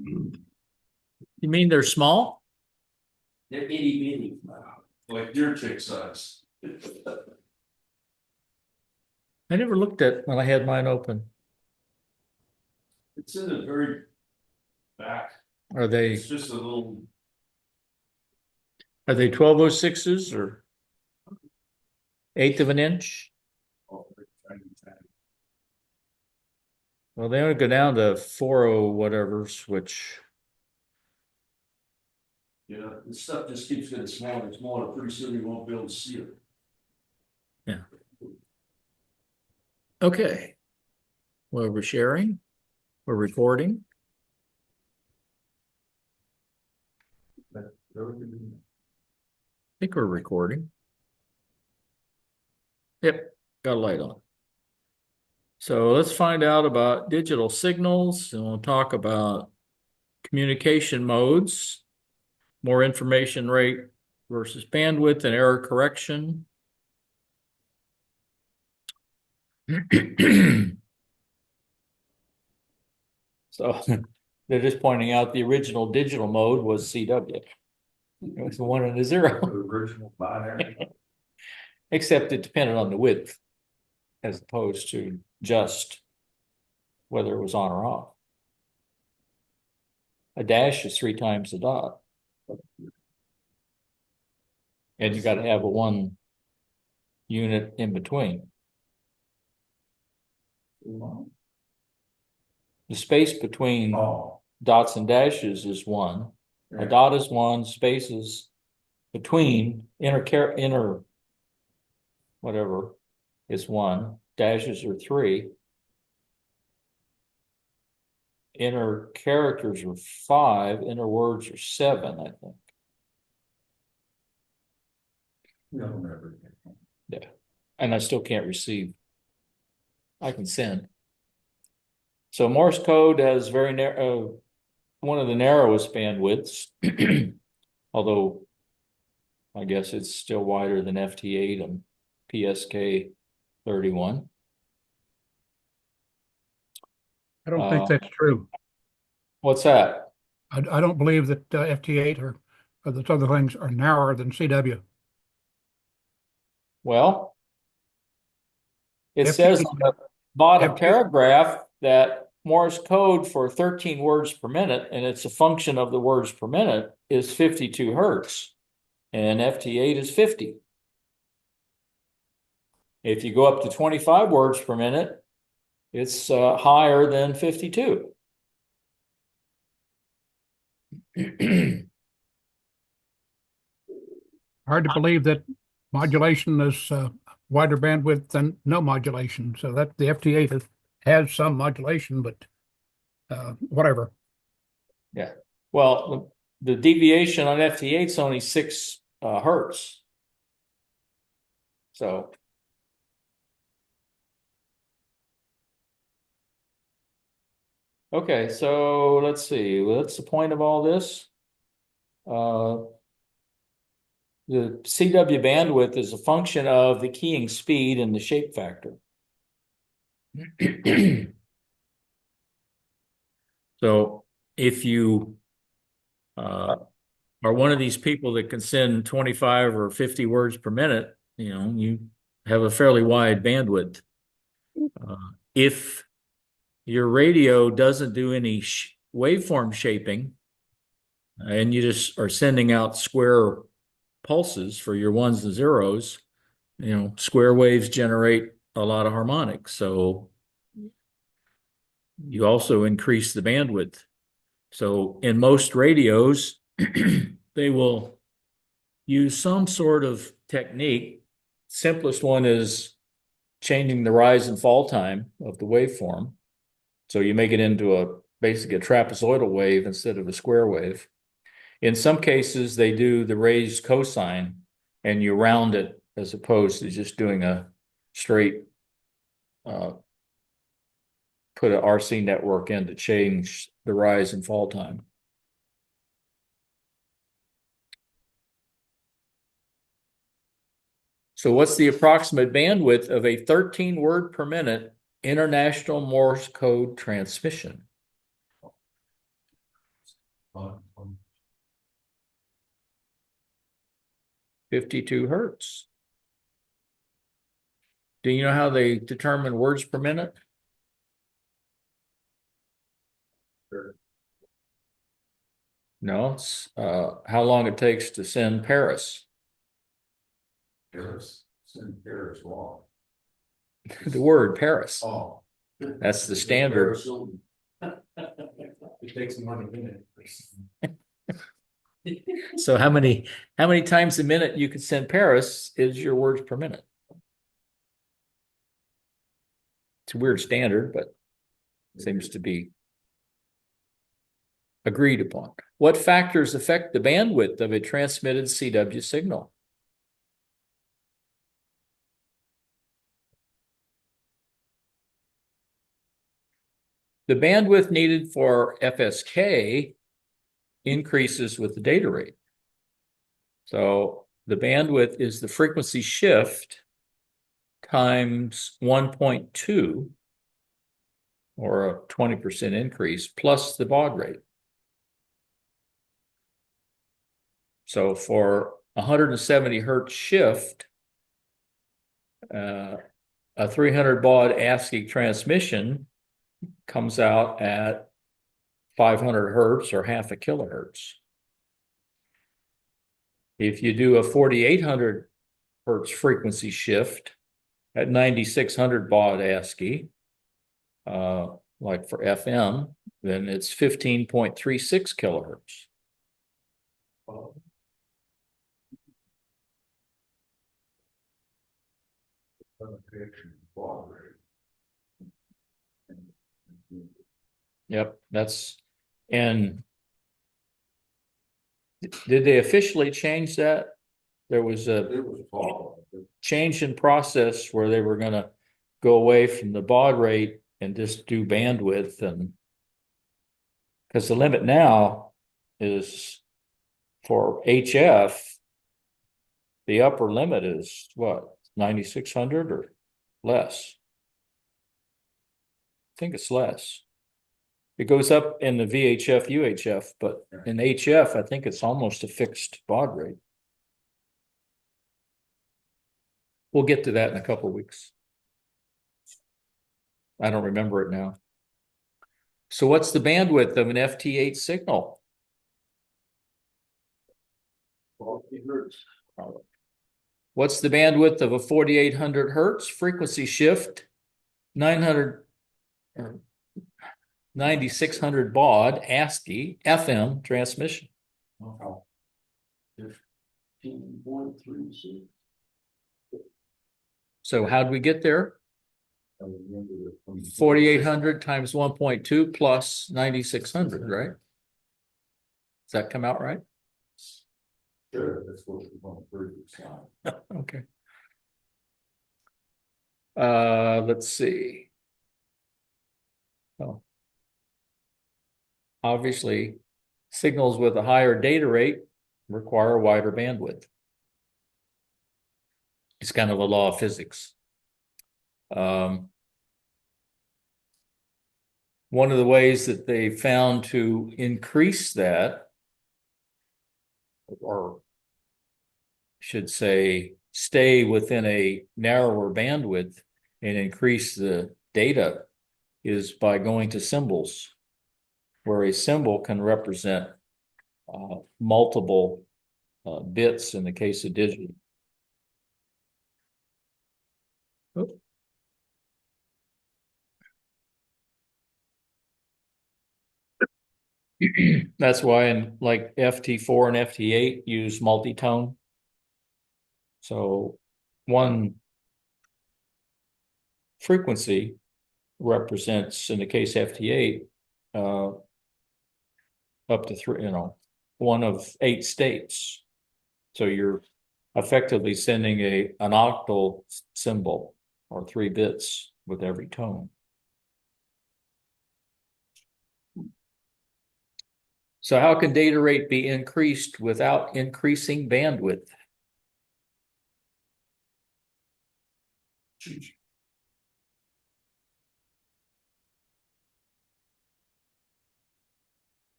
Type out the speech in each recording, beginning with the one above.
You mean they're small? They're itty bitty, like deer tick size. I never looked at when I had mine open. It's in the very back. Are they It's just a little. 1206s or eighth of an inch? Oh, tiny, tiny. Well, they only go down to 40 whatevers, which Yeah, this stuff just keeps getting smaller and smaller. Pretty soon you won't be able to see it. okay. Well, we're sharing, we're recording. I think we're recording. Yep, got a light on. So let's find out about digital signals, and we'll talk about communication modes, more information rate versus bandwidth and error correction. So they're just pointing out the original digital mode was CW. It was a 1 and a 0. The original binary. Except it depended on the width as opposed to just whether it was on or off. A dash is 3 times a dot. And you got to have a 1 unit in between. The space between dots and dashes is 1. A dot is 1, spaces between inner whatever is 1, dashes are 3. Inner characters are 5, inner words are 7, I think. Yeah, and I still can't receive. I can send. So Morse code has very narrow, one of the narrowest bandwidths, although I guess it's still wider than FT8 and PSK 31. I don't think that's true. What's that? I don't believe that FT8 or those other things are narrower than CW. Well, it FT8 says on the bottom FT8 paragraph that Morse code for 13 words per minute, and it's a function of the words per minute, is 52 hertz, and FT8 is 50. If you go up to 25 words per minute, it's higher than 52. hard to believe that modulation is wider bandwidth than no modulation. So that the FT8 has some modulation, but whatever. Yeah. Well, the deviation on FT8 is only 6 hertz. So. Okay, so let's see. What's the point of all this? The CW bandwidth is a function of the keying speed and the shape factor. So if you are one of these people that can send 25 or 50 words per minute, you have a fairly wide bandwidth. If your radio doesn't do any waveform shaping, and you just are sending out square pulses for your 1s and 0s, square waves generate a lot of harmonics. So you also increase the bandwidth. So in most radios, they will use some sort of technique. Simplest one is changing the rise and fall time of the waveform. So you make it into basically a trapezoidal wave instead of a square wave. In some cases, they do the raised cosine and you round it as opposed to just doing a straight, put an RC network in to change the rise and fall time. So what's the approximate bandwidth of a 13 word per minute international Morse code transmission? 52 hertz. Do you know how they determine words per minute? No, it's how long it takes to send Paris. Send Paris long. The word Paris. Oh. That's the standard. It takes more than a minute. So how many times a minute you can send Paris is your words per minute? It's a weird standard, but seems to be agreed upon. What factors affect the bandwidth of a transmitted CW signal? The bandwidth needed for FSK increases with the data rate. So the bandwidth is the frequency shift times 1.2, or a 20% increase, plus the baud rate. So for 170 hertz shift, a 300 baud ASCII transmission comes out at 500 hertz or half a kilohertz. If you do a 4800 hertz frequency shift at 9600 baud ASCII, like for FM, then it's 15.36 kilohertz. Yep, and did they officially change that? There was a change in process where they were gonna go away from the baud rate and just do bandwidth, and because the limit now is for HF, the upper limit is what, 9600 or less? I think it's less. It goes up in the VHF, UHF, but in HF, I think it's almost a fixed baud rate. We'll get to that in a couple of weeks. I don't remember it now. So what's the bandwidth of an FT8 signal? 40 hertz. What's the bandwidth of a 4800 hertz frequency shift, 900 or 9600 baud ASCII FM transmission? 15.36. So how'd we get there? 4800 times 1.2 plus 9600, right? Does that come out right? Sure, that's what we're on the previous slide. Okay. Let's see. Oh. Obviously, signals with a higher data rate require a wider bandwidth. It's kind of a law of physics. One of the ways that they found to increase that, or should say, stay within a narrower bandwidth and increase the data, is by going to symbols, where a symbol can represent multiple bits in the case of digital. That's why in like FT4 and FT8 use multi-tone. So one frequency represents, in the case FT8, up to three, one of 8 states. So you're effectively sending an octal symbol, or 3 bits with every tone. So how can data rate be increased without increasing bandwidth?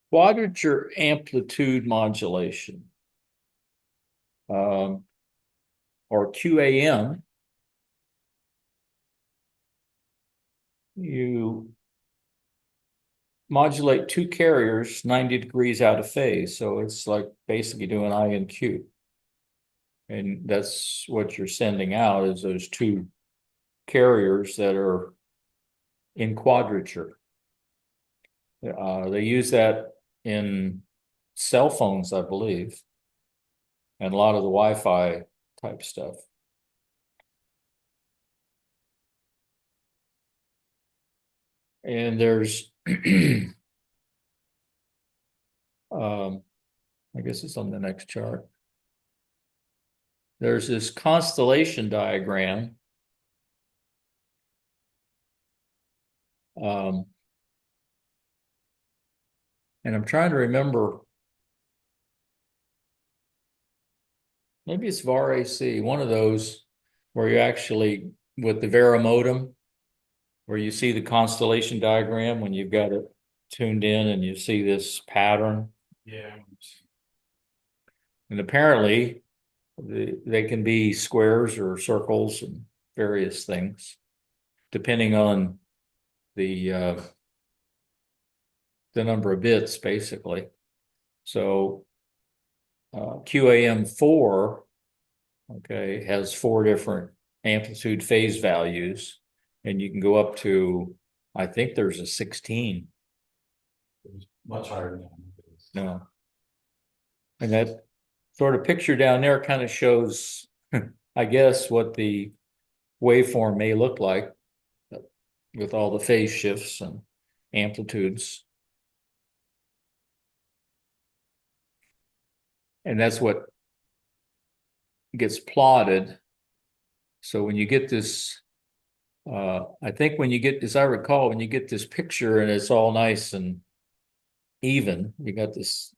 Quadrature amplitude modulation, or QAM. You modulate two carriers 90 degrees out of phase. So it's like basically doing I and Q. And that's what you're sending out is those two carriers that are in quadrature. They use that in cell phones, I believe, and a lot of the Wi-Fi type stuff. And there's, I guess it's on the next chart. There's this constellation diagram. And I'm trying to remember, maybe it's VAR AC, one of those where you actually, with the Vera modem, where you see the constellation diagram when you've got it tuned in and you see this pattern. Yeah. And apparently they can be squares or circles and various things, depending on the number of bits, basically. So QAM4, okay, has 4 different amplitude phase values, and you can go up to, I think there's a 16. Much higher than that. No. And that sort of picture down there kind of shows, I guess, what the waveform may look like with all the phase shifts and amplitudes. And that's what gets plotted. So when you get this, I think when you get, as I recall, when you get this picture and it's all nice and even, you got this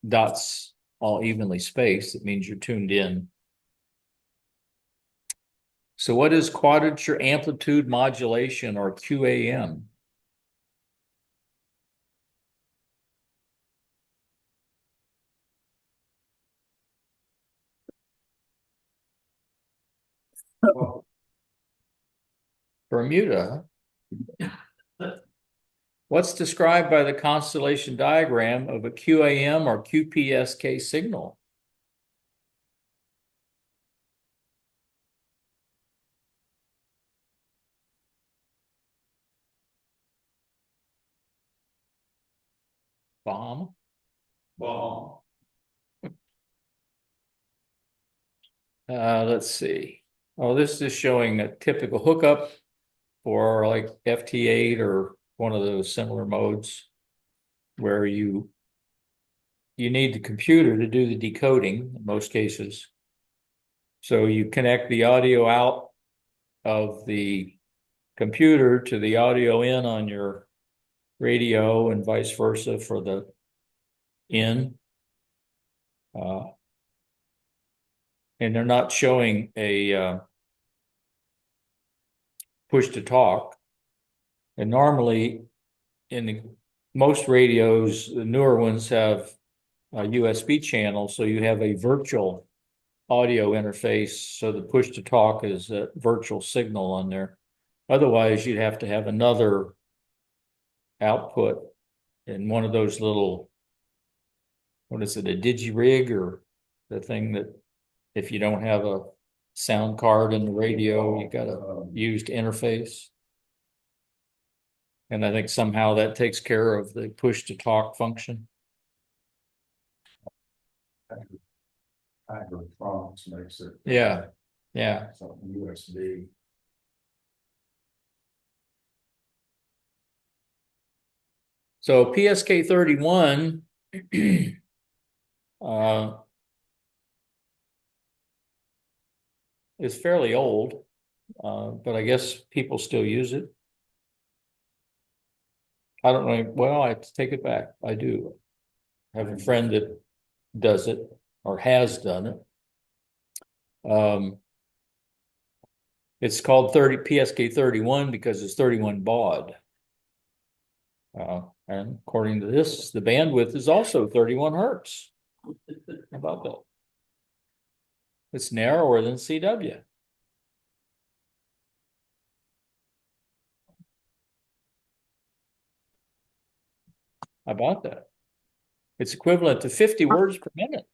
dots all evenly spaced, it means you're tuned in. So what is quadrature amplitude modulation, or QAM? Well, Bermuda. What's described by the constellation diagram of a QAM or QPSK signal? Bomb? well, Let's see. Oh, this is showing a typical hookup for like FT8 or one of those similar modes where you need the computer to do the decoding in most cases. So you connect the audio out of the computer to the audio in on your radio and vice versa for the in. And they're not showing a push to talk. And normally in most radios, the newer ones have a USB channel, so you have a virtual audio interface. So the push to talk is a virtual signal on there. Otherwise, you'd have to have another output in one of those little, what is it, a digi-rig, or the thing that if you don't have a sound card in the radio, you got a used interface. And I think somehow that takes care of the push to talk function. Hypertronics makes it. Yeah, yeah. Something USB. So PSK 31 is fairly old, but I guess people still use it. I don't know. Well, I take it back. I do. I have a friend that does it or has done it. It's called PSK 31 because it's 31 baud. And according to this, the bandwidth is also 31 hertz. How about that? It's narrower than CW. How about that? It's equivalent to 50 words per minute.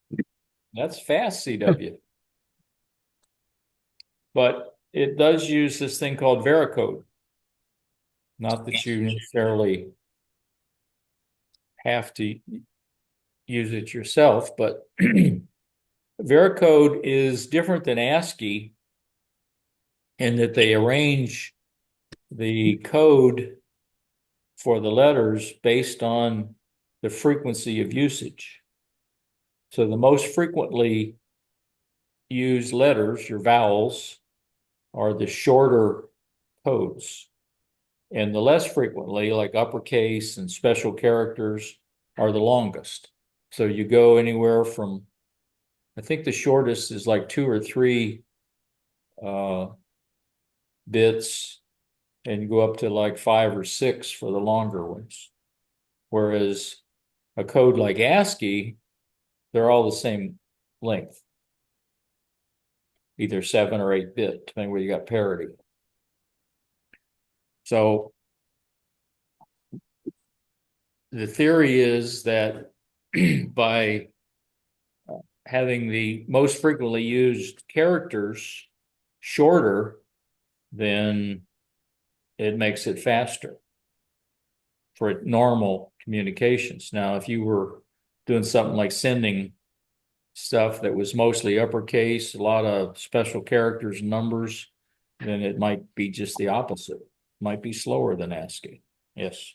That's fast CW. But it does use this thing called varicode. Not that you necessarily have to use it yourself, but varicode is different than ASCII in that they arrange the code for the letters based on the frequency of usage. So the most frequently used letters, your vowels, are the shorter codes. And the less frequently, like uppercase and special characters, are the longest. So you go anywhere from, I think the shortest is like 2 or 3 bits, and you go up to like 5 or 6 for the longer ones. Whereas a code like ASCII, they're all the same length, either 7 or 8 bit, depending where you got parity. So the theory is that by having the most frequently used characters shorter, then it makes it faster for normal communications. Now, if you were doing something like sending stuff that was mostly uppercase, a lot of special characters and numbers, then it might be just the opposite. It might be slower than ASCII. Yes.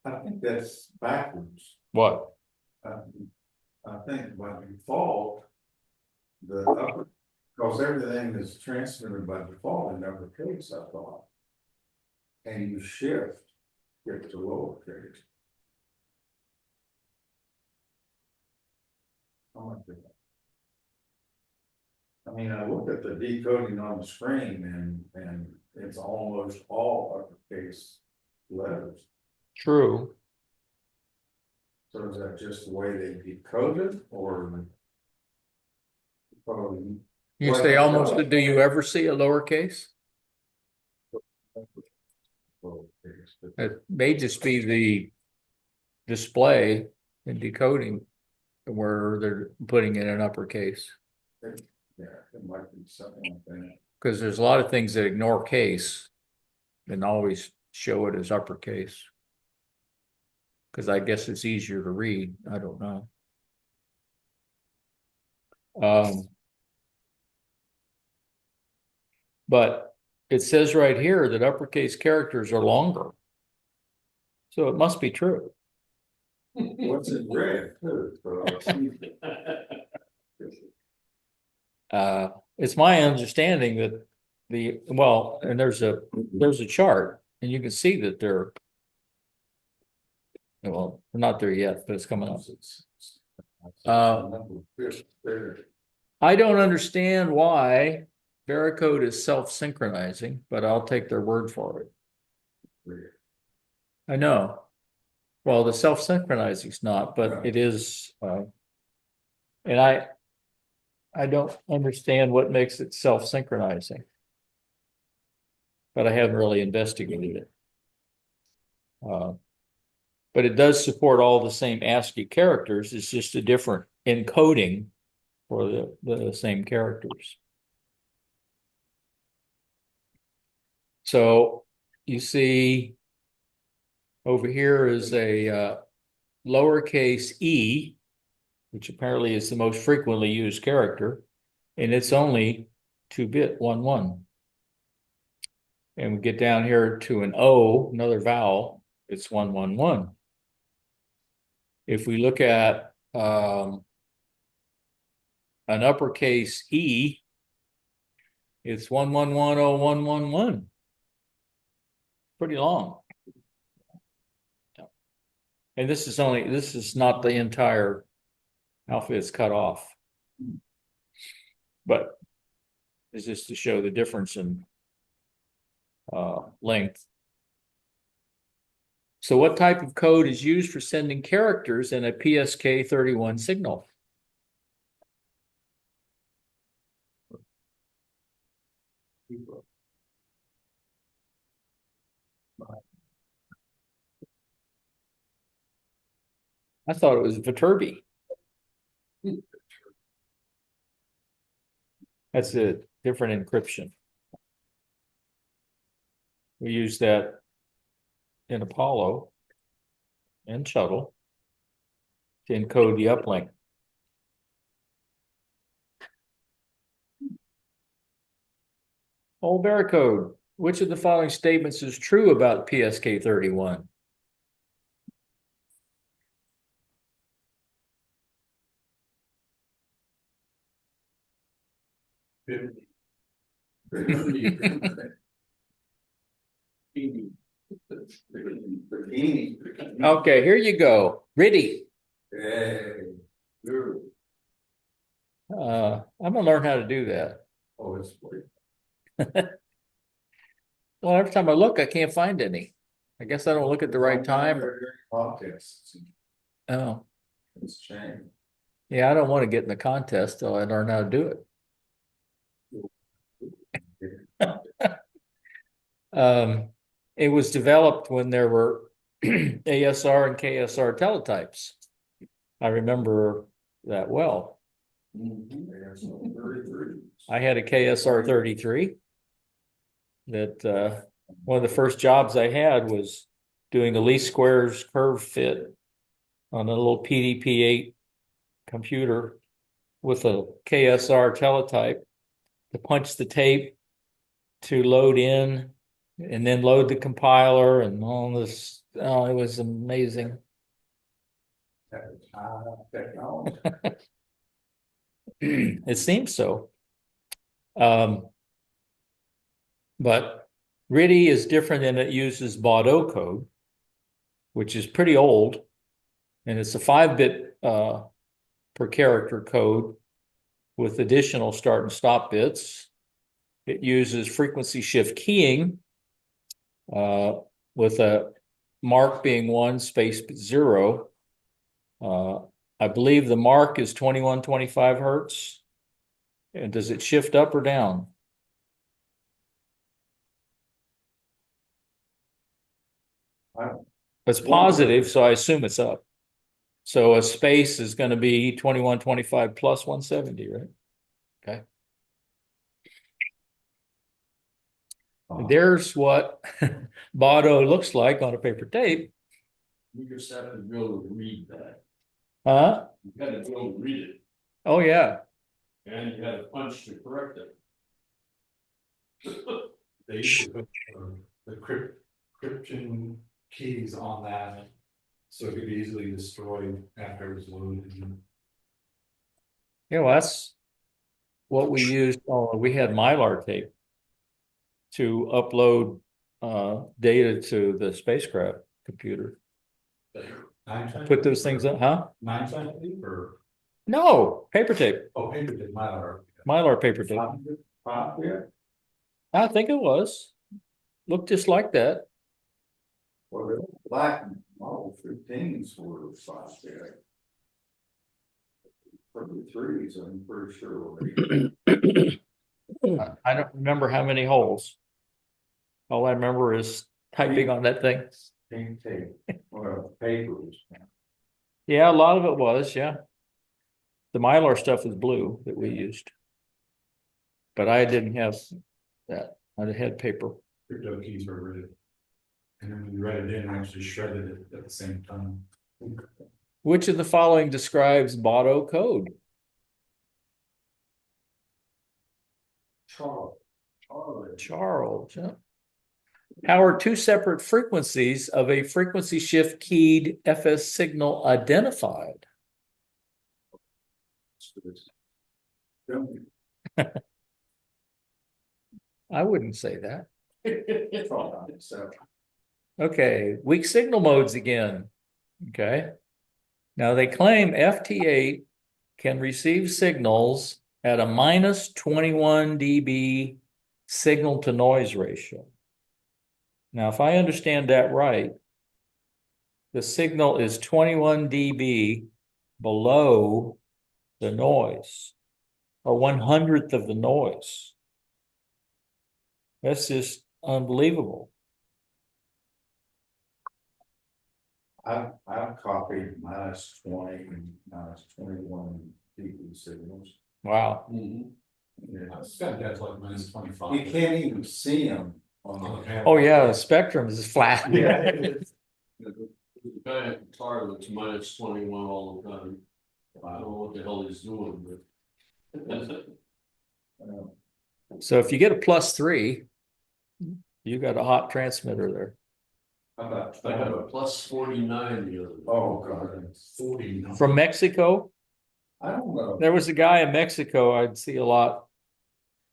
I think that's backwards. What? I think by default, the upper, because everything is transmitted by default in uppercase, I thought. And you shift it to lowercase. I mean, I look at the decoding on the screen and it's almost all uppercase letters. True. So is that just the way they decode it, or? You say almost, do you ever see a lowercase? It may just be the display and decoding where they're putting it in uppercase. Yeah, it might be something like that. Because there's a lot of things that ignore case and always show it as uppercase. Because I guess it's easier to read. I don't know. But it says right here that uppercase characters are longer. So it must be true. What's in red too? It's my understanding that and there's a chart, and you can see that they're not there yet, but it's coming up. I don't understand why varicode is self-synchronizing, but I'll take their word for it. I know. Well, the self-synchronizing is not, but it is, and I don't understand what makes it self-synchronizing, but I haven't really investigated it. But it does support all the same ASCII characters. It's just a different encoding for the same characters. So you see over here is a lowercase e, which apparently is the most frequently used character, and it's only 2-bit 1-1. And we get down here to an O, another vowel, it's 1-1-1. If we look at an uppercase E, it's 1-1-1-0-1-1-1. Pretty long. And this is not the entire alphabet, it's cut off. But it's just to show the difference in length. So what type of code is used for sending characters in a PSK 31 signal? I thought it was Viterbi. That's a different encryption. We use that in Apollo and Shuttle to encode the uplink. Old barcode. Which of the following statements is true about PSK 31? Okay, here you go. RTTY. I'm gonna learn how to do that. Oh, it's weird. Well, every time I look, I can't find any. I guess I don't look at the right time. Podcasts. Oh, It's a shame. yeah, I don't want to get in the contest till I learn how to do it. It was developed when there were ASR and KSR teletypes. I remember that well. I had a KSR 33 that one of the first jobs I had was doing the least squares curve fit on a little PDP-8 computer with a KSR teletype to punch the tape, to load in, and then load the compiler and all this. Oh, it was amazing. Technology. It seems so. But RTTY is different in it uses Baudot code, which is pretty old, and it's a 5-bit per character code with additional start and stop bits. It uses frequency shift keying with a mark being 1 space 0. I believe the mark is 2125 hertz. And does it shift up or down? It's positive, so I assume it's up. So a space is going to be 2125 plus 170, right? Okay. There's what Baudot looks like on a paper tape. You just have to be able to read that. Huh? You gotta be able to read it, Oh, yeah. and you gotta punch to correct it. They used to put the encryption keys on that, so it could be easily destroyed after it was loaded. Yeah, well, that's what we used. Oh, we had Mylar tape to upload data to the spacecraft computer. Put those things up, huh? 9 cent or No, paper tape. paper did Mylar. Mylar paper tape. I think it was. Looked just like that. Well, the black Model 15s were size there. 33s, I'm pretty sure. I don't remember how many holes. All I remember is typing on that thing. Pink tape, well, papers. Yeah, a lot of it was, yeah. The Mylar stuff was blue that we used. But I didn't have that. I had paper. Crypto keys were written. And then when you read it in, I actually shredded it at the same time. Which of the following describes Baudot code? Charles, yeah. How are two separate frequencies of a frequency shift keyed FS signal identified? I wouldn't say that. Okay, weak signal modes again. Okay. Now they claim FT8 can receive signals at a minus 21 dB signal to noise ratio. Now, if I understand that right, the signal is 21 dB below the noise, or 1/100th of the noise. That's just unbelievable. I've copied -20 and -21 dB signals. Wow. Mhm. Yeah. It's got that's like -25. You can't even see them on the. Oh yeah, the spectrum is flat. Yeah, it is. The guy at the car that's -21 all the time. I don't know what the hell he's doing, but. So if you get a +3, you got a hot transmitter there. How about I got a +49 the other day. Oh, God. 40. From Mexico, I don't know. there was a guy in Mexico I'd see a lot.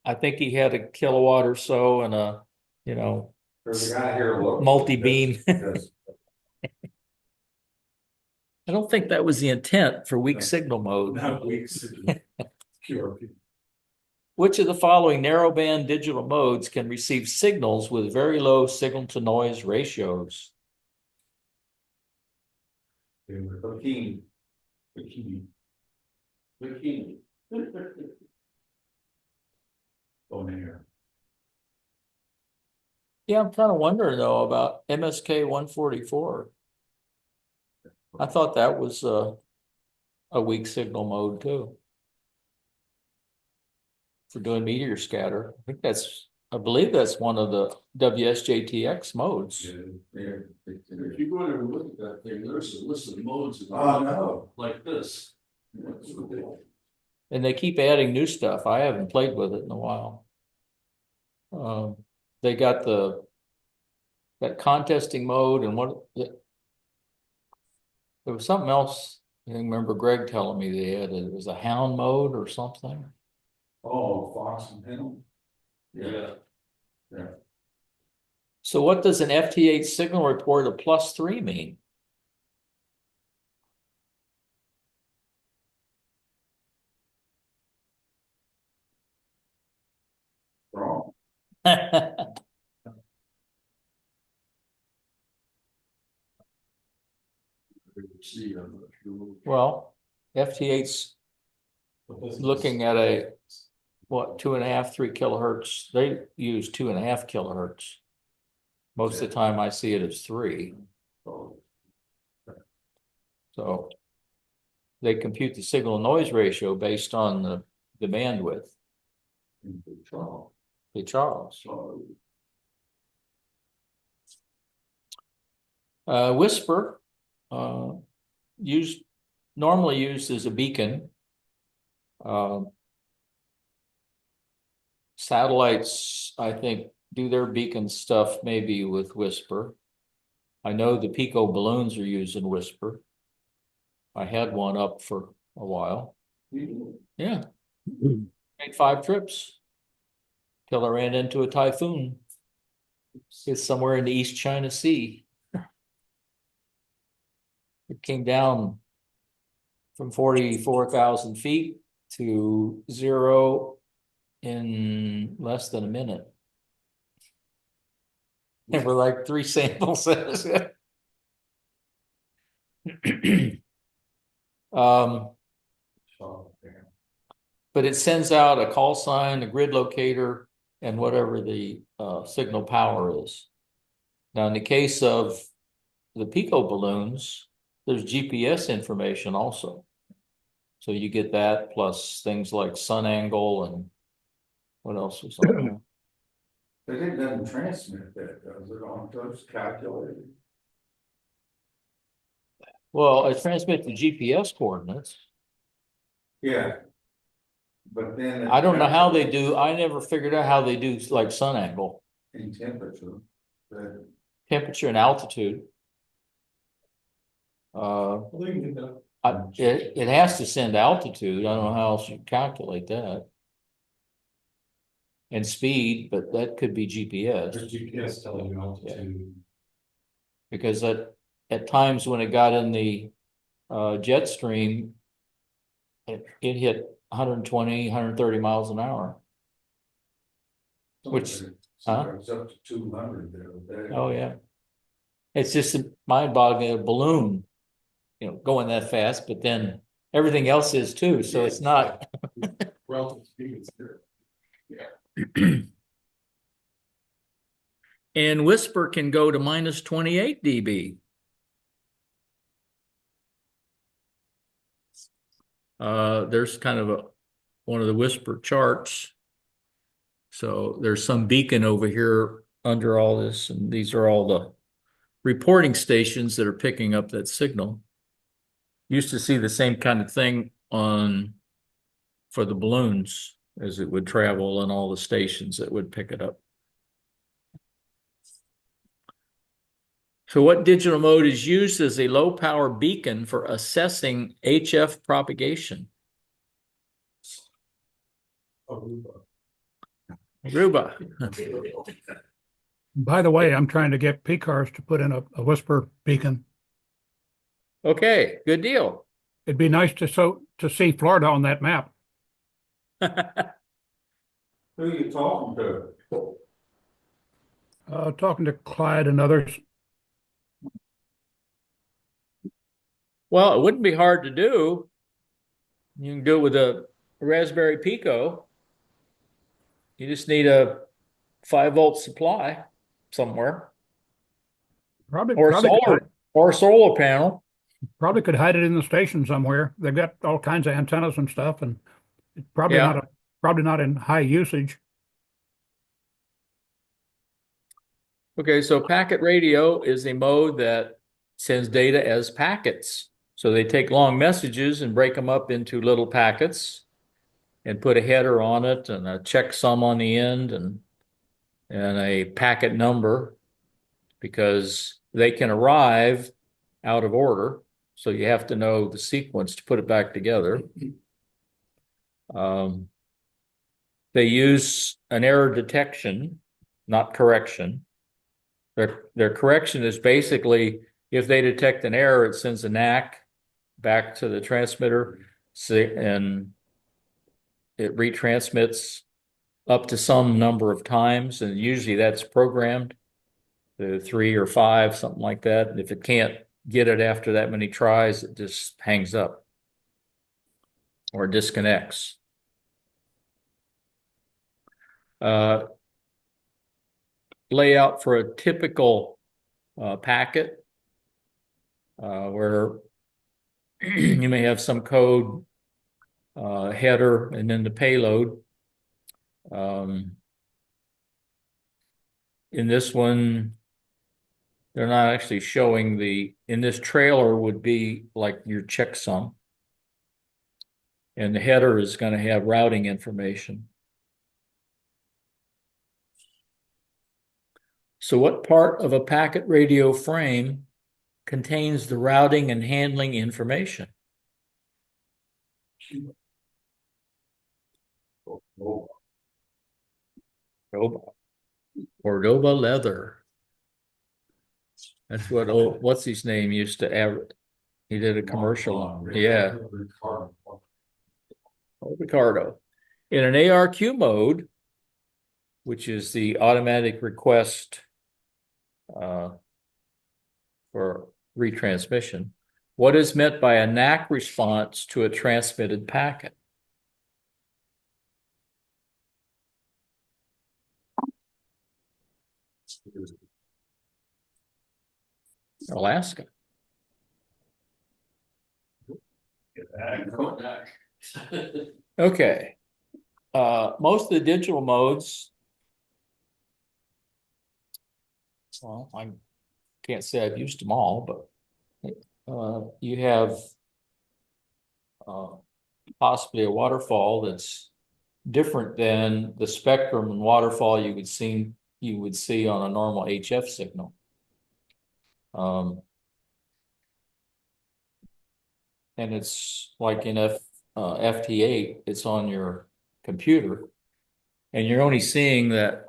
I think he had a kilowatt or so and a, There's a guy here. Multi-beam. Because I don't think that was the intent for weak No. signal mode. not weeks. Cure people. Which of the following narrowband digital modes can receive signals with very low signal to noise ratios? Bikini. Bikini. Bikini. On air. Yeah, I'm kind of wondering though about MSK 144. I thought that was a weak signal mode too. For doing meteor scatter. I believe that's one of the WSJTX modes. Yeah. If you go there and look at that thing, there's a list of modes. in there, Oh, no. Like this. And they keep adding new stuff. I haven't played with it in a while. They got that contesting mode and there was something else. I remember Greg telling me they had it was a hound mode or something. Oh, Fox and Him. Yeah. So what does an FT8 signal report of +3 mean? Wrong. See, I'm not sure. Well, FT8's looking at a, 2.5, 3 kilohertz. They use 2.5 kilohertz. Most of the time I see it as 3. So they compute the signal noise ratio based on the bandwidth. Hey, Charles. Whisper, normally used as a beacon. Satellites, I think, do their beacon stuff maybe with Whisper. I know the Pico balloons are using Whisper. I had one up for a while. Yeah. Made 5 trips till I ran into a typhoon. It's somewhere in the East China Sea. It came down from 44,000 feet to 0 in less than a minute. There were like 3 samples. But it sends out a call sign, a grid locator, and whatever the signal power is. Now, in the case of the Pico balloons, there's GPS information also. So you get that plus things like sun angle and what else was on there? But it doesn't transmit that, does it, on those calculators? Well, it transmits the GPS coordinates. Yeah. But then. I don't know how they do. I never figured out how they do like sun angle, In temperature, but temperature, and altitude. It has to send altitude. I don't know how else you calculate that. And speed, but that could be GPS. There's GPS telling you altitude. Because at times when it got in the jet stream, it hit 120, 130 miles an hour. Which, it's up to 200 there. oh yeah. It's just mind-boggling, a balloon, going that fast, but then everything else is too, so it's not. Relative speed is good. And whisper can go to minus 28 dB. There's kind of one of the whisper charts. So there's some beacon over here under all this, and these are all the reporting stations that are picking up that signal. Used to see the same kind of thing for the balloons as it would travel and all the stations that would pick it up. So what digital mode is used as a low power beacon for assessing HF propagation? Aruba. By the way, I'm trying to get PCARs to put in a whisper beacon. Okay, good deal. It'd be nice to see Florida on that map. Who are you talking to? Talking to Clyde and others. Well, it wouldn't be hard to do. You can do it with a Raspberry Pico. You just need a 5-volt supply somewhere, Probably or solar panel. probably could hide it in the station somewhere. They've got all kinds of antennas and stuff, and it's probably Yeah. probably not in high usage. Okay, so packet radio is a mode that sends data as packets. So they take long messages and break them up into little packets and put a header on it and a checksum on the end and a packet number, because they can arrive out of order. So you have to know the sequence to put it back together. They use an error detection, not correction. Their correction is basically, if they detect an error, it sends a NAC back to the transmitter, and it retransmits up to some number of times, and usually that's programmed to 3 or 5, something like that. And if it can't get it after that many tries, it just hangs up or disconnects. Layout for a typical packet, where you may have some code, header, and then the payload. In this one, they're not actually showing in this trailer would be like your checksum. And the header is going to have routing information. So what part of a packet radio frame contains the routing and handling information? Cordoba leather. That's what's his name used to average. He did a commercial. Yeah. Ricardo. In an ARQ mode, which is the automatic request for retransmission, what is meant by a NAC response to a transmitted packet? Alaska. Okay. Most of the digital modes, well, I can't say I've used them all, but you have possibly a waterfall that's different than the spectrum and waterfall you would see on a normal HF signal. And it's like in FT8, it's on your computer, and you're only seeing that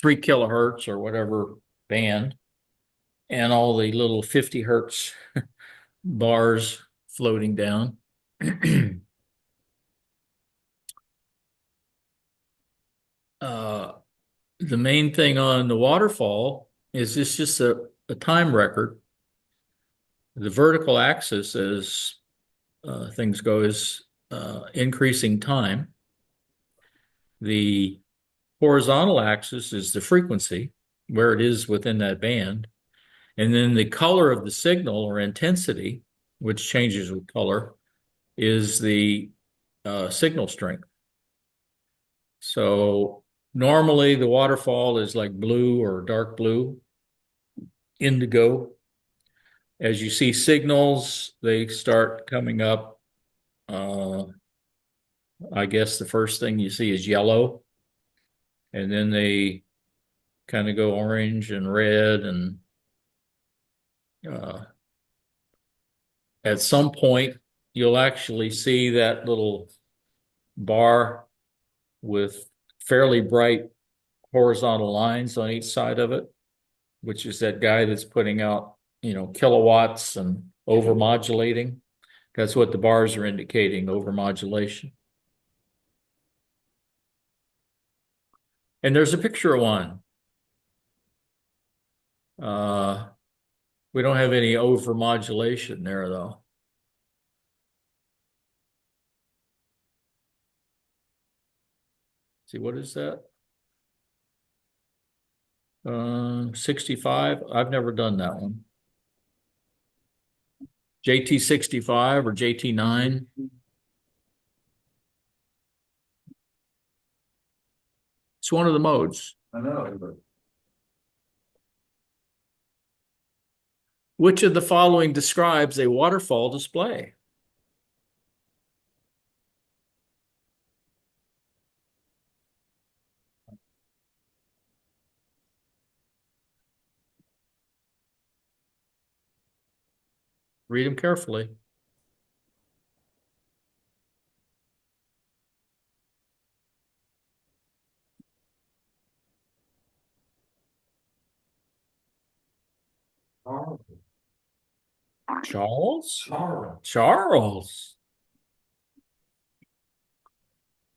3 kilohertz or whatever band, and all the little 50 hertz bars floating down. The main thing on the waterfall is it's just a time record. The vertical axis, as things go, is increasing time. The horizontal axis is the frequency, where it is within that band. And then the color of the signal, or intensity, which changes with color, is the signal strength. So normally the waterfall is like blue or dark blue, indigo. As you see signals, they start coming up. I guess the first thing you see is yellow, and then they kind of go orange and red, and at some point you'll actually see that little bar with fairly bright horizontal lines on each side of it, which is that guy that's putting out, kilowatts and overmodulating. That's what the bars are indicating, overmodulation. And there's a picture of one. We don't have any overmodulation there, though. See, what is that? 65. I've never done that one. JT 65 or JT 9. It's one of the modes. I know, but Which of the following describes a waterfall display? Read them carefully. Charles? Charles.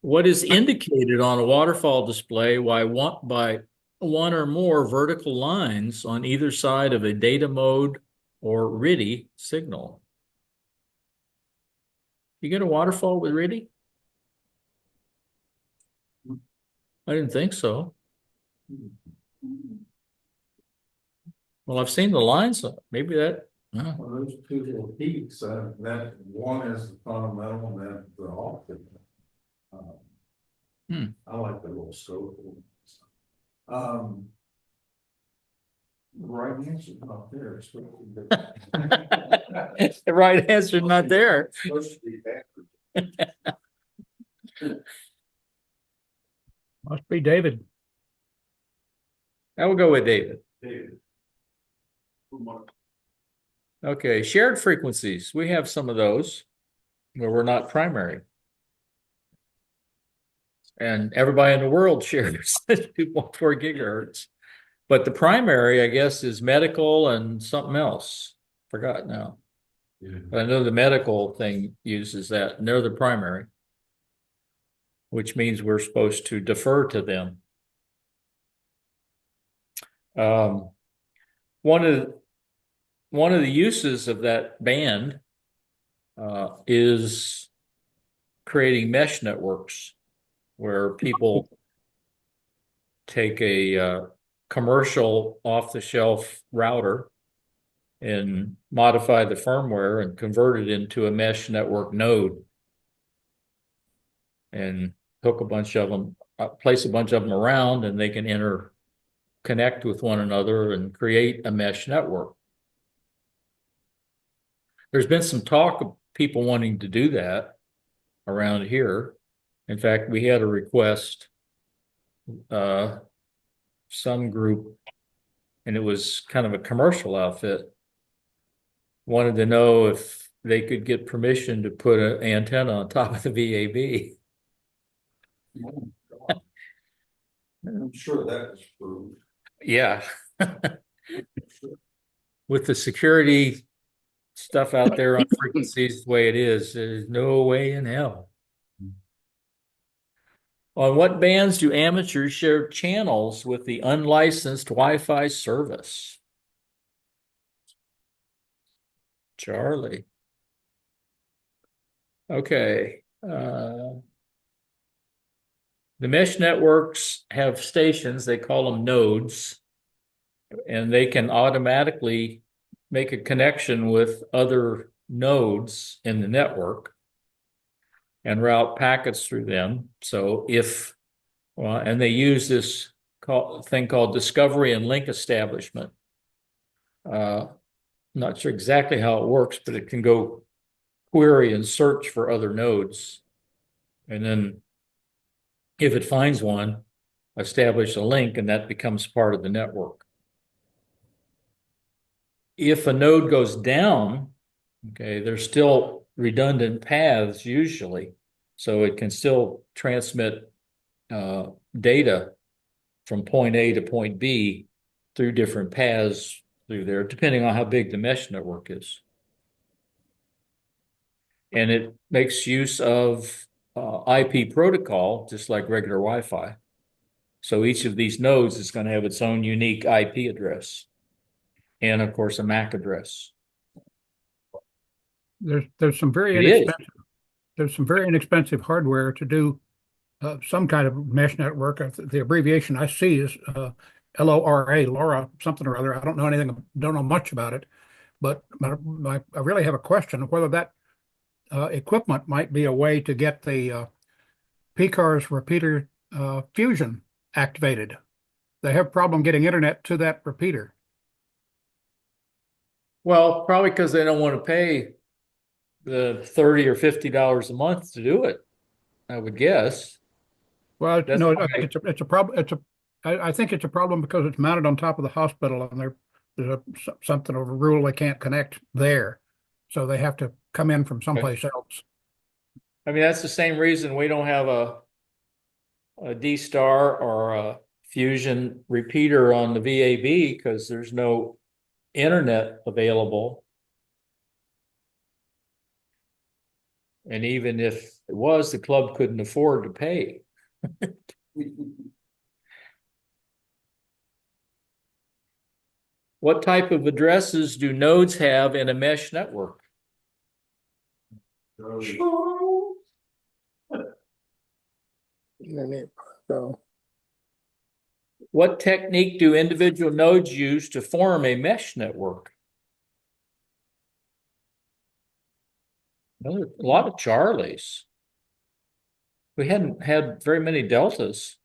What is indicated on a waterfall display by one or more vertical lines on either side of a data mode or RIDI signal? You get a waterfall with RIDI? I didn't think so. Well, I've seen the lines. Maybe that. well, those two little peaks, that one is the fundamental and then the optic. I like the little scope. The right answer's not there. It's supposed to be- The right answer's not there. It's supposed to be backwards. Must be David. I will go with David. David. Okay, shared frequencies. We have some of those where we're not primary. And everybody in the world shares 2.4 gigahertz. But the primary, I guess, is medical and something else. Forgot now. Yeah. But I know the medical thing uses that, and they're the primary, which means we're supposed to defer to them. One of the uses of that band is creating mesh networks where people take a commercial off-the-shelf router and modify the firmware and convert it into a mesh network node and hook a bunch of them, place a bunch of them around, and they can interconnect with one another and create a mesh network. There's been some talk of people wanting to do that around here. In fact, we had a request, some group, and it was kind of a commercial outfit, wanted to know if they could get permission to put an antenna on top of the VAB. I'm sure that is proved. Yeah. With the security stuff out there on frequencies the way it is, there's no way in hell. On what bands do amateurs share channels with the unlicensed Wi-Fi service? Charlie. Okay. The mesh networks have stations, they call them nodes, and they can automatically make a connection with other nodes in the network and route packets through them. So and they use this thing called discovery and link establishment. Not sure exactly how it works, but it can go query and search for other nodes. And then if it finds one, establish a link, and that becomes part of the network. If a node goes down, okay, there's still redundant paths usually. So it can still transmit data from point A to point B through different paths through there, depending on how big the mesh network is. And it makes use of IP protocol, just like regular Wi-Fi. So each of these nodes is going to have its own unique IP address, and of course a MAC address. There's some very It is. inexpensive. There's some very inexpensive hardware to do some kind of mesh network. The abbreviation I see is LORA, something or other. I don't know much about it, but I really have a question of whether that equipment might be a way to get the PCARS repeater fusion activated. They have problem getting internet to that repeater. Well, probably because they don't want to pay the $30 or $50 a month to do it, I would guess. Well, That's no, why- it's a problem. I think it's a problem because it's mounted on top of the hospital, and there's something of a rule they can't connect there, so they have to come in from someplace else. I mean, that's the same reason we don't have a D-Star or a Fusion repeater on the VAB, because there's no internet available. And even if it was, the club couldn't afford to pay. What type of addresses do nodes have in a mesh network? So What technique do individual nodes use to form a mesh network? Well, a lot of Charlies. We hadn't had very many Deltas.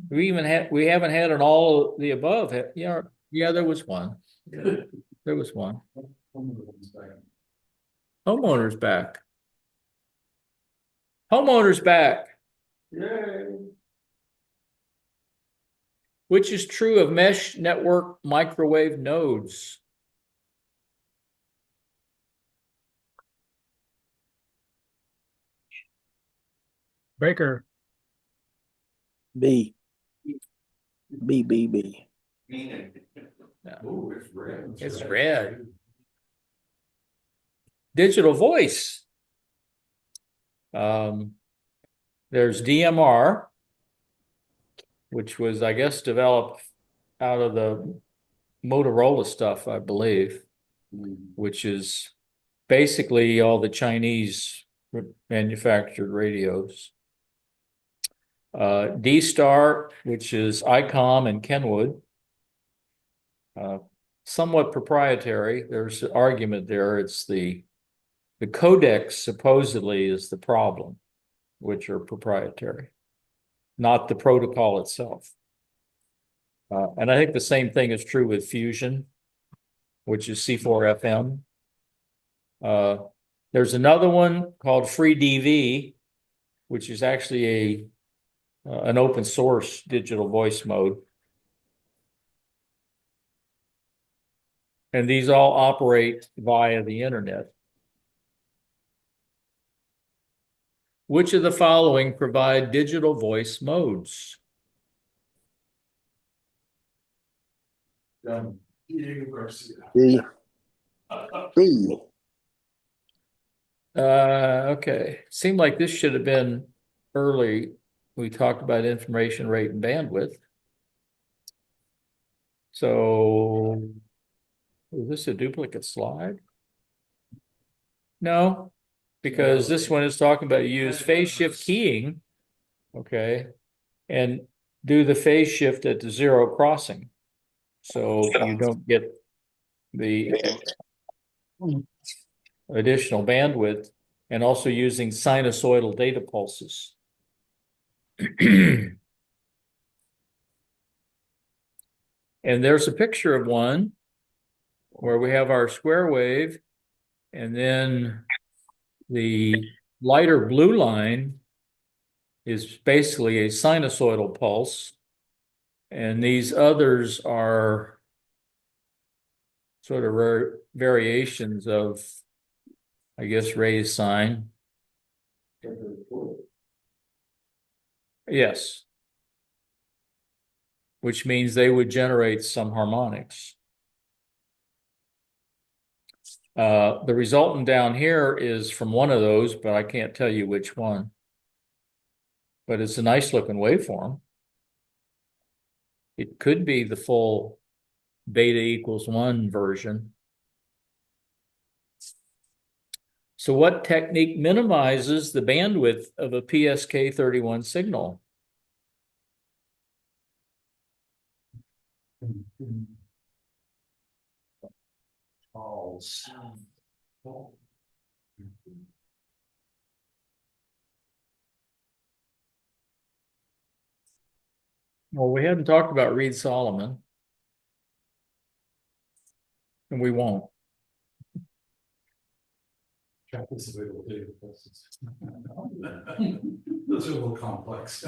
We haven't had an all of the above. Yeah, there was one. There was one. Homeowner's back. Homeowner's back. Yay. Which is true of mesh network microwave nodes. Baker, B. B. Ooh, it's red. It's red. Digital voice. There's DMR, which was, I guess, developed out of the Motorola stuff, I believe, which is basically all the Chinese manufactured radios. D-Star, which is ICOM and Kenwood, somewhat proprietary. There's an argument there. It's the codecs supposedly is the problem, which are proprietary, not the protocol itself. And I think the same thing is true with Fusion, which is C4FM. There's another one called FreeDV, which is actually an open source digital voice mode. And these all operate via the internet. Which of the following provide digital voice modes? B. B. Okay. Seemed like this should have been early. We talked about information rate and bandwidth. So is this a duplicate slide? No, because this one is talking about use phase shift keying, okay, and do the phase shift at the zero crossing. So you don't get the additional bandwidth, and also using sinusoidal data pulses. And there's a picture of one where we have our square wave, and then the lighter blue line is basically a sinusoidal pulse, and these others are sort of variations of, I guess, raised sine. Yes. Which means they would generate some harmonics. The resultant down here is from one of those, but I can't tell you which one. But it's a nice looking waveform. It could be the full beta equals 1 version. So what technique minimizes the bandwidth of a PSK31 signal? Well, we hadn't talked about Reed-Solomon, and we won't. Those are a little complex.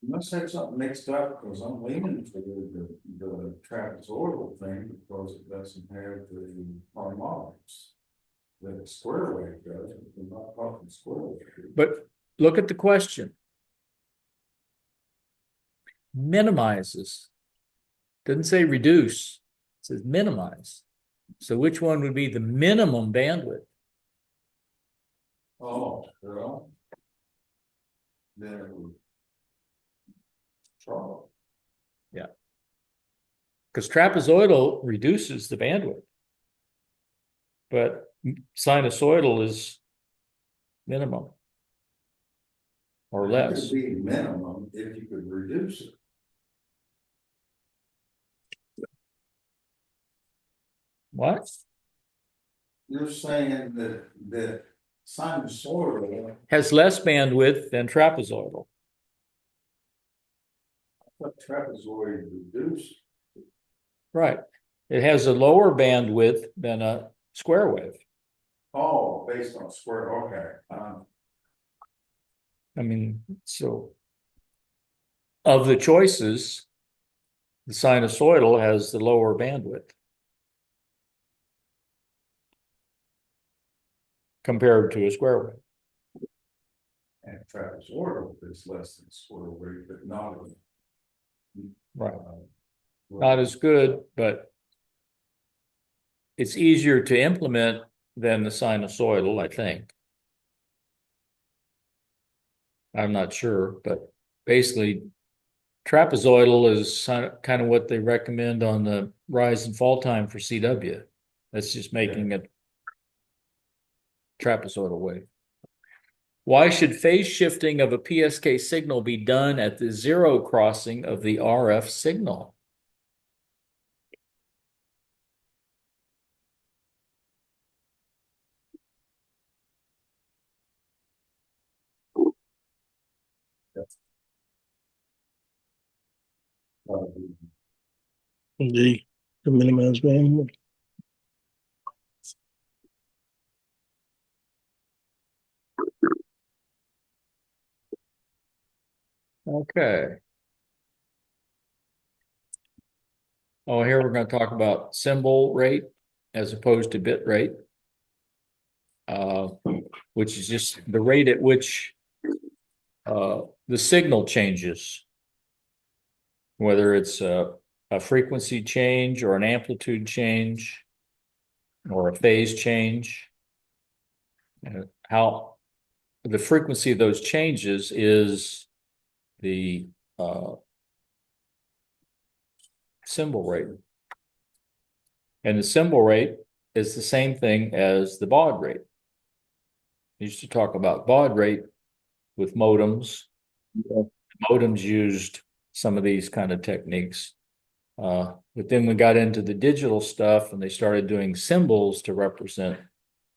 You must have something mixed up, because I'm leaning for the trapezoidal thing, because it doesn't have the harmonics. The square wave does, but we're not talking square wave. But look at the question. Minimizes. Doesn't say reduce. It says minimize. So which one would be the minimum bandwidth? Oh, well. Then it would. Try. Yeah. Because trapezoidal reduces the bandwidth. But sinusoidal is minimum. Or less. It would be minimum if you could reduce it. What? You're saying that sinusoidal. Has less bandwidth than trapezoidal. What trapezoid reduced? Right. It has a lower bandwidth than a square wave. Oh, based on square, okay. I mean, so of the choices, the sinusoidal has the lower bandwidth compared to a square wave. And trapezoidal is less than square wave, but not. Right. Not as good, but it's easier to implement than the sinusoidal, I think. I'm not sure, but basically trapezoidal is kind of what they recommend on the rise and fall time for CW. That's just making it trapezoidal wave. Why should phase shifting of a PSK signal be done at the zero crossing of the RF signal? The minimize bandwidth. Okay. Oh, here we're going to talk about symbol rate as opposed to bit rate, which is just the rate at which the signal changes, whether it's a frequency change or an amplitude change or a phase change. How the frequency of those changes is the symbol rate. And the symbol rate is the same thing as the baud rate. We used to talk about baud rate with modems. Modems used some of these kind of techniques. But then we got into the digital stuff and they started doing symbols to represent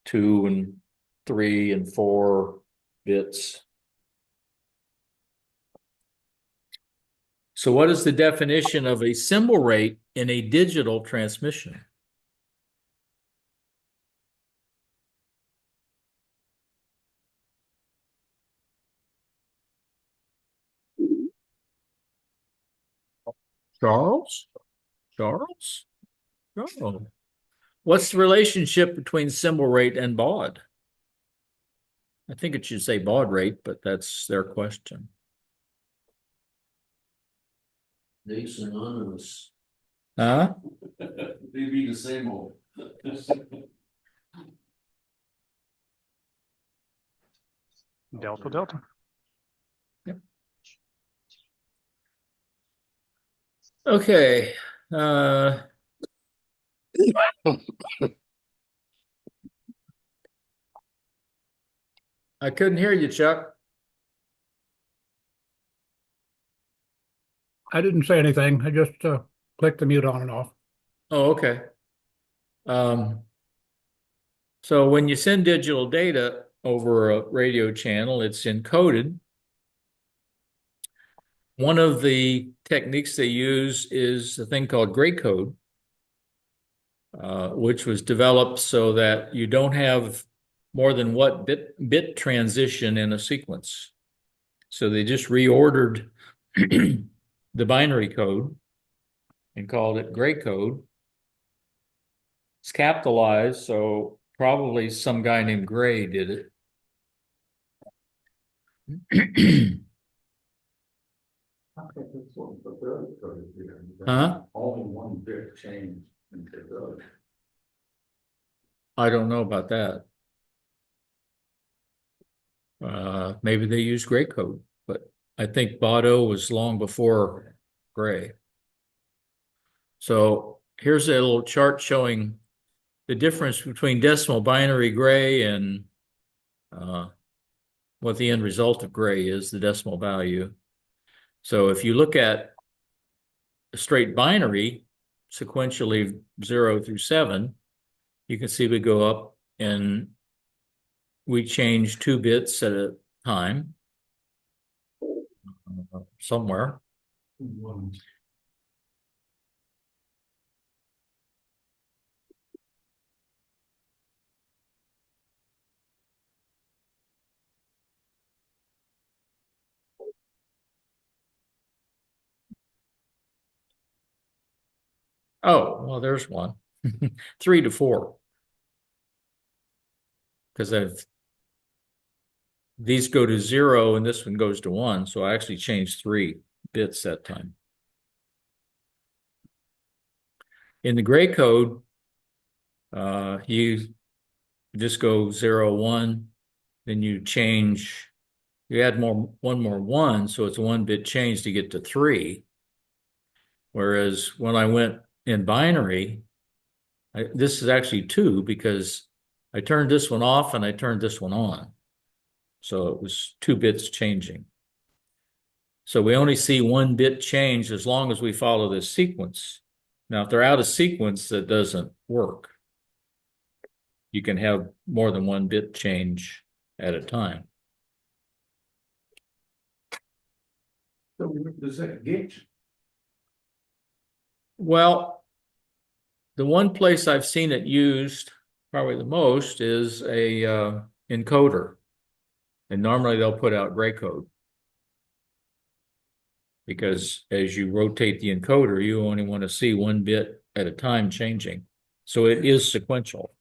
2 and 3 and 4 bits. So what is the definition of a symbol rate in a digital transmission? Charles? Charles? Oh. What's the relationship between symbol rate and baud? I think it should say baud rate, but that's their question. They synonymous. Huh? They be the same old. Delta Delta. Okay. I couldn't hear you, Chuck. I didn't say anything. I just clicked the mute on and off. Oh, okay. So when you send digital data over a radio channel, it's encoded. One of the techniques they use is a thing called gray code, which was developed so that you don't have more than one bit transition in a sequence. So they just reordered the binary code and called it gray code. It's capitalized, so probably some guy named Gray did it. Huh? Only one bit change in fidelity. I don't know about that. Maybe they use gray code, but I think Baudot was long before gray. So here's a little chart showing the difference between decimal binary gray and what the end result of gray is, the decimal value. So if you look at a straight binary, sequentially 0 through 7, you can see we go up and we change 2 bits at a time somewhere. Oh, well, there's one. 3 to 4. Because these go to 0 and this one goes to 1. So I actually changed 3 bits that time. In the gray code, you just go 0, 1, then you change, you add one more 1, so it's a 1-bit change to get to 3. Whereas when I went in binary, this is actually 2 because I turned this one off and I turned this one on. So it was 2 bits changing. So we only see 1 bit change as long as we follow this sequence. Now, if they're out of sequence, that doesn't work. You can have more than 1 bit change at a time. So does that get you? Well, the one place I've seen it used probably the most is a encoder. And normally they'll put out gray code. Because as you rotate the encoder, you only want to see 1 bit at a time changing. So it is sequential.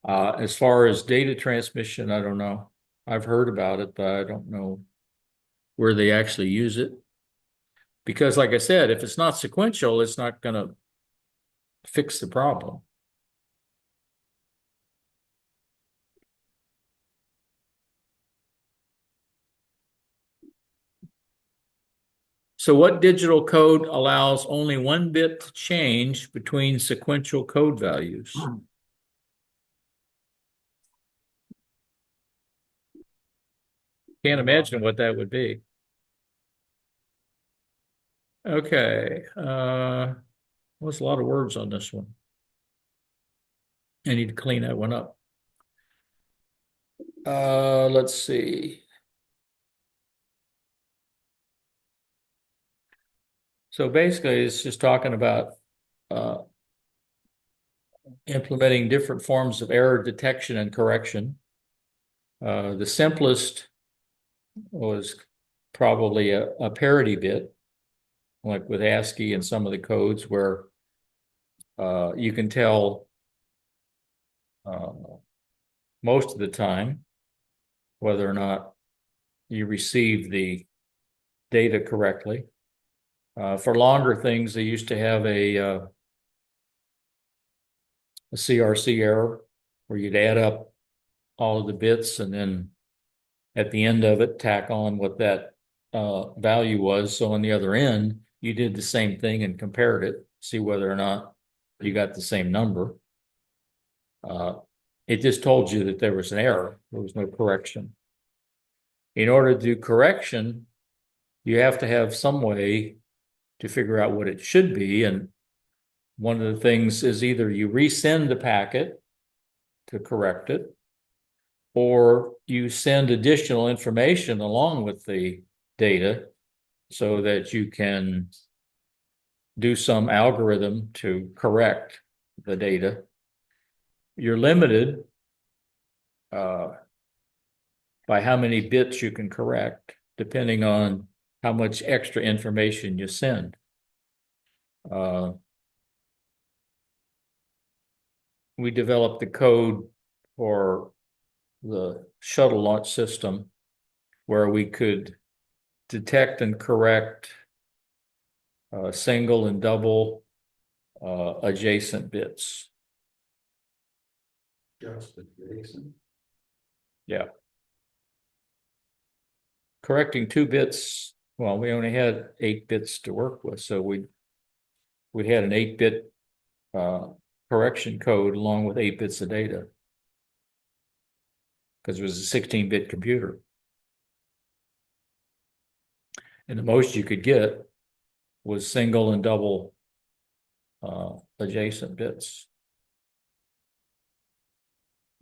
As far as data transmission, I don't know. I've heard about it, but I don't know where they actually use it. Because like I said, if it's not sequential, it's not going to fix the problem. So what digital code allows only one bit to change between sequential code values? Can't imagine what that would be. Okay, was a lot of words on this one. I need to clean that one up. Let's see. So basically, it's just talking about implementing different forms of error detection and correction. The simplest was probably a parity bit, like with ASCII and some of the codes where you can tell most of the time whether or not you receive the data correctly. For longer things, they used to have a CRC error where you'd add up all of the bits and then at the end of it tack on what that value was. So on the other end, you did the same thing and compared it, see whether or not you got the same number. It just told you that there was an error. There was no correction. In order to do correction, you have to have some way to figure out what it should be. And one of the things is either you resend the packet to correct it, or you send additional information along with the data so that you can do some algorithm to correct the data. You're limited by how many bits you can correct, depending on how much extra information you send. We developed the code for the shuttle launch system where we could detect and correct single and double adjacent bits. Just adjacent. Yeah. Correcting 2 bits, well, we only had 8 bits to work with, so we had an 8-bit correction code along with 8 bits of data because it was a 16-bit computer. And the most you could get was single and double adjacent bits.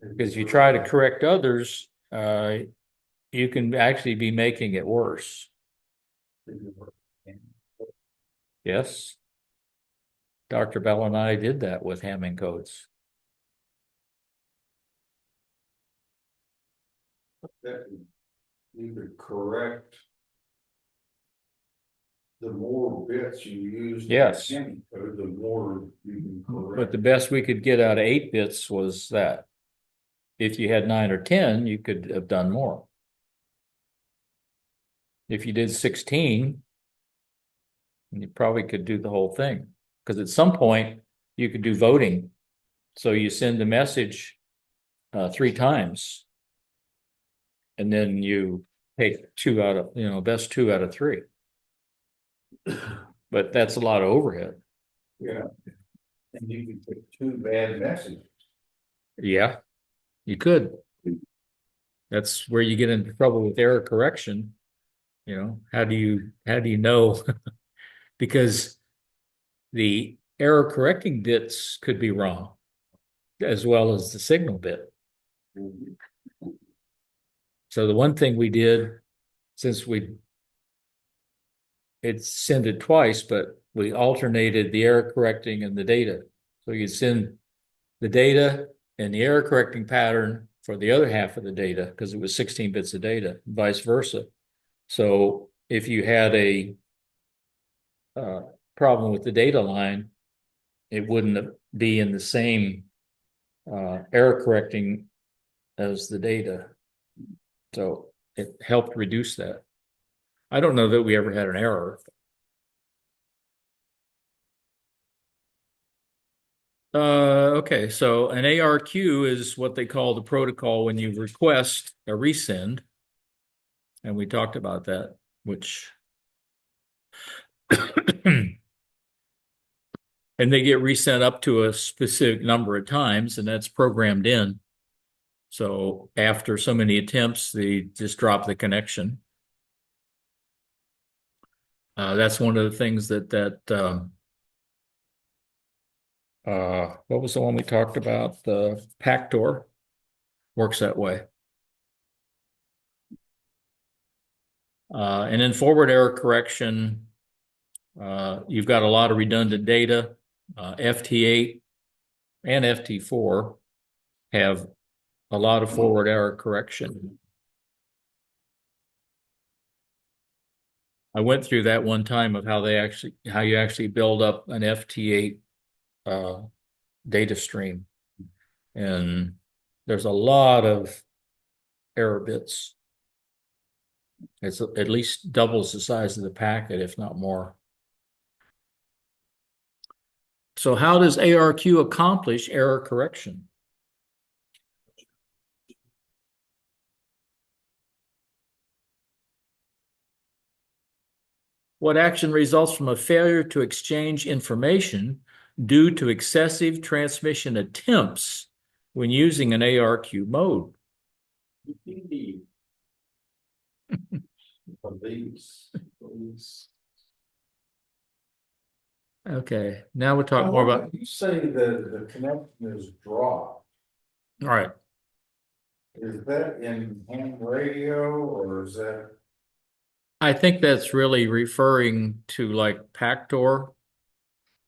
Because if you try to correct others, you can actually be making it worse. Yes. Dr. Bell and I did that with Hamming codes. That you could correct the more bits you use. Yes. In code, the more you can correct. But the best we could get out of 8 bits was that. If you had 9 or 10, you could have done more. If you did 16, you probably could do the whole thing. Because at some point, you could do voting. So you send the message 3 times. And then you take 2 out of, best 2 out of 3. But that's a lot of overhead. Yeah. And you can put 2 bad messages. Yeah, you could. That's where you get into trouble with error correction. How do you know? Because the error correcting bits could be wrong, as well as the signal bit. So the one thing we did, since it's sent it twice, but we alternated the error correcting and the data. So you send the data and the error correcting pattern for the other half of the data, because it was 16 bits of data, vice versa. So if you had a problem with the data line, it wouldn't be in the same error correcting as the data. So it helped reduce that. I don't know that we ever had an error. Okay, so an ARQ is what they call the protocol when you request a resend. And we talked about that, which And they get resent up to a specific number of times, and that's programmed in. So after so many attempts, they just drop the connection. That's one of the things what was the one we talked about? The Pactor works that way. And in forward error correction, you've got a lot of redundant data. FT8 and FT4 have a lot of forward error correction. I went through that one time of how you actually build up an FT8 data stream. And there's a lot of error bits. It's at least doubles the size of the packet, if not more. So how does ARQ accomplish error correction? What action results from a failure to exchange information due to excessive transmission attempts when using an ARQ mode? Okay, now we'll talk more about. You say the connection is dropped. All right. Is that in ham radio or is that? I think that's really referring to like Pactor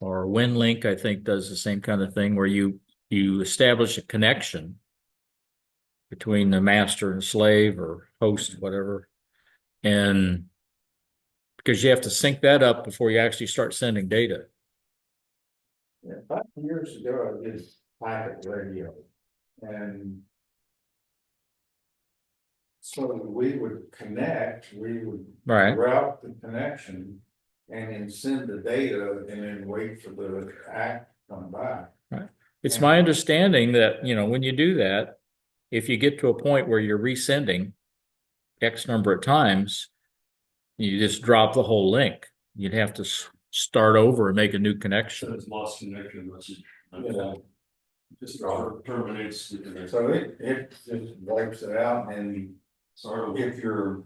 or WinLink, I think does the same kind of thing where you establish a connection between the master and slave or host, whatever. And because you have to sync that up before you actually start sending data. Yeah, 5 years ago, I did packet radio, and so we would connect, we would Right. route the connection, and then send the data, and then wait for the act to come back. It's my understanding that, when you do that, if you get to a point where you're resending X number of times, you just drop the whole link. You'd have to start over and make a new So connection. it's lost connection message. Yeah. Just terminates the connection. So it just wipes it out, and Sorry. if your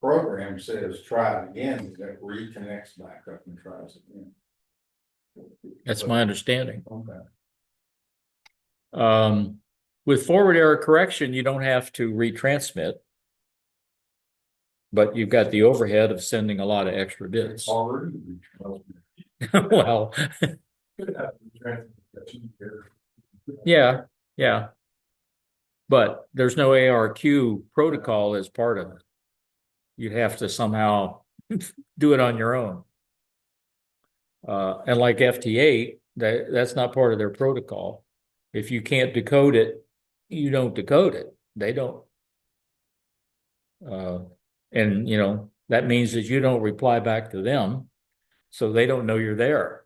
program says try it again, it reconnects back up and tries again. That's my understanding. Okay. With forward error correction, you don't have to retransmit, but you've got the overhead of sending a lot of extra bits. Already. Well, yeah. But there's no ARQ protocol as part of it. You have to somehow do it on your own. And like FT8, that's not part of their protocol. If you can't decode it, you don't decode it. They don't. And that means that you don't reply back to them, so they don't know you're there.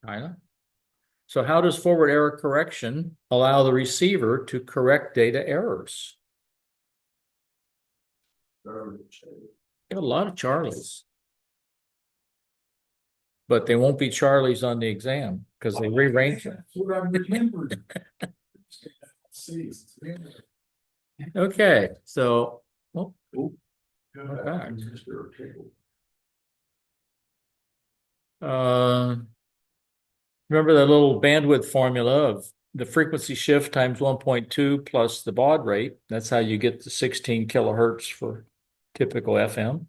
I know. So how does forward error correction allow the receiver to correct data errors? Get a lot of Charlies. But they won't be Charlies on the exam because they rearrange them. That's what I remembered. Okay, so remember that little bandwidth formula of the frequency shift times 1.2 plus the baud rate. That's how you get the 16 kilohertz for typical FM.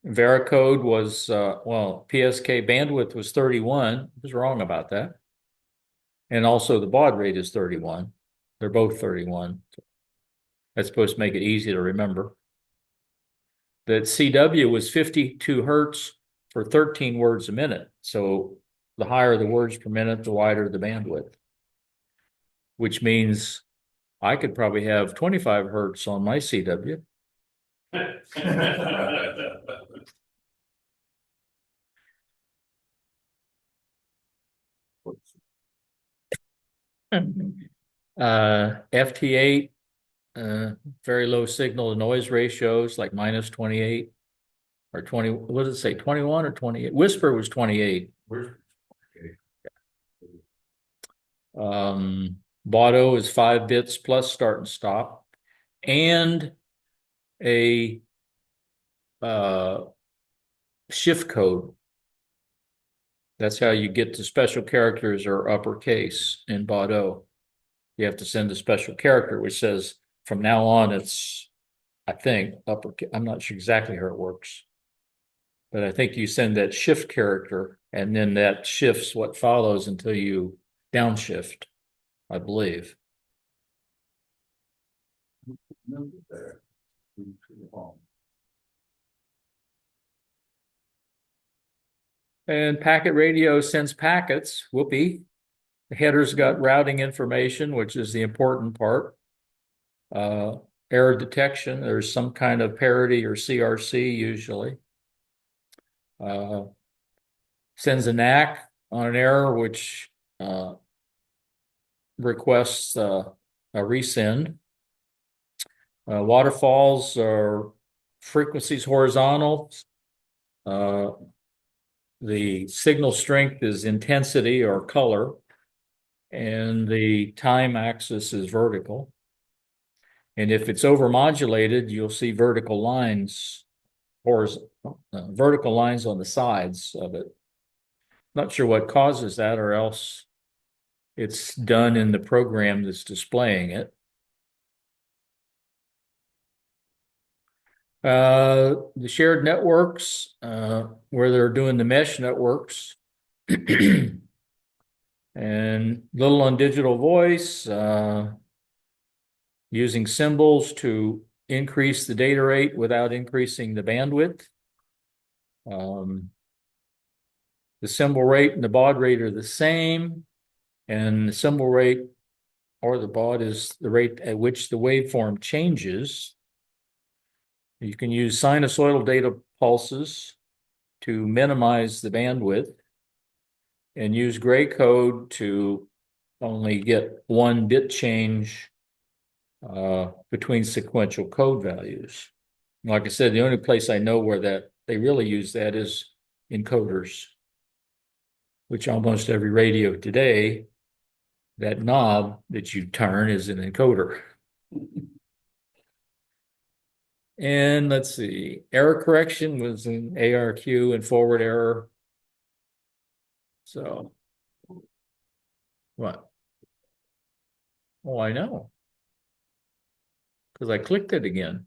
Varicode was, PSK bandwidth was 31. I was wrong about that. And also the baud rate is 31. They're both 31. That's supposed to make it easy to remember. That CW was 52 hertz for 13 words a minute. So the higher the words per minute, the wider the bandwidth. Which means I could probably have 25 hertz on my CW. FT8, very low signal to noise ratios, like minus 28 or 20. What does it say? 21 or 28? Whisper was 28. Where's, Baudot is 5 bits plus start and stop, and a shift code. That's how you get to special characters or uppercase in Baudot. You have to send a special character, which says from now on it's, I think, uppercase. I'm not sure exactly how it works, but I think you send that shift character, and then that shifts what follows until you downshift, I believe. there? And packet radio sends packets. Whoopee. The header's got routing information, which is the important part. Error detection, there's some kind of parity or CRC usually. Sends a NAC on an error, which requests a resend. Waterfalls are frequencies horizontal. The signal strength is intensity or color, and the time axis is vertical. And if it's overmodulated, you'll see vertical lines, vertical lines on the sides of it. Not sure what causes that, or else it's done in the program that's displaying it. The shared networks, where they're doing the mesh networks, and little on digital voice, using symbols to increase the data rate without increasing the bandwidth. The symbol rate and the baud rate are the same, and the symbol rate or the baud is the rate at which the waveform changes. You can use sinusoidal data pulses to minimize the bandwidth, and use gray code to only get 1 bit change between sequential code values. Like I said, the only place I know where that they really use that is encoders, which almost every radio today, that knob that you turn is an encoder. And let's see, error correction was an ARQ and forward error. So, what? Oh, I know. Because I clicked it again.